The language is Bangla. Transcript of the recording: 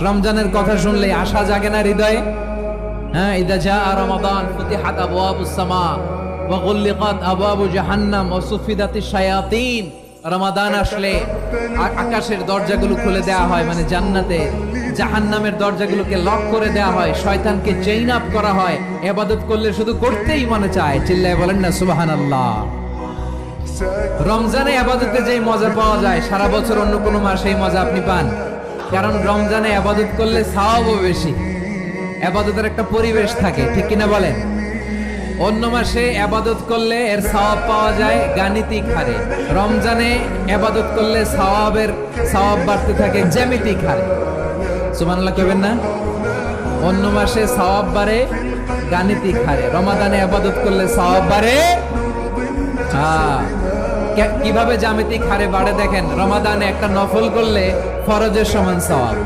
রমজানের কথা শুনলে আশা জাগে না হৃদয়ে? হ্যাঁ, ইদা জাআ রমাদান ফুতিহাত আবওয়াবুস সামা ওয়া গুল্লিকাত আবওয়াবু জাহান্নাম ওয়া সুফিদাতিশ শায়াতিন। রমাদান আসলে আকাশের দরজাগুলো খুলে দেওয়া হয়, মানে জান্নাতের। জাহান্নামের দরজাগুলোকে লক করে দেওয়া হয়, শয়তানকে চেইন আপ করা হয়। ইবাদত করলে শুধু করতেই মনে চায়। চিল্লায় বলেন না সুবহানাল্লাহ। রমজানে ইবাদতে যেই মজা পাওয়া যায় সারা বছর অন্য কোনো মাসে এই মজা আপনি পান? কারণ রমজানে ইবাদত করলে সওয়াবও বেশি, ইবাদতের একটা পরিবেশ থাকে, ঠিক কিনা বলেন? অন্য মাসে ইবাদত করলে এর সওয়াব পাওয়া যায় গাণিতিক হারে, রমজানে ইবাদত করলে সওয়াব বাড়তে থাকে জ্যামিতিক হারে। সুবহানাল্লাহ কইবেন না? অন্য মাসে সওয়াব বাড়ে গাণিতিক হারে, রমাদানে ইবাদত করলে সওয়াব বাড়ে কিভাবে জ্যামিতিক হারে বাড়ে দেখেন। রমাদানে একটা নফল করলে ফরজের সমান সওয়াব,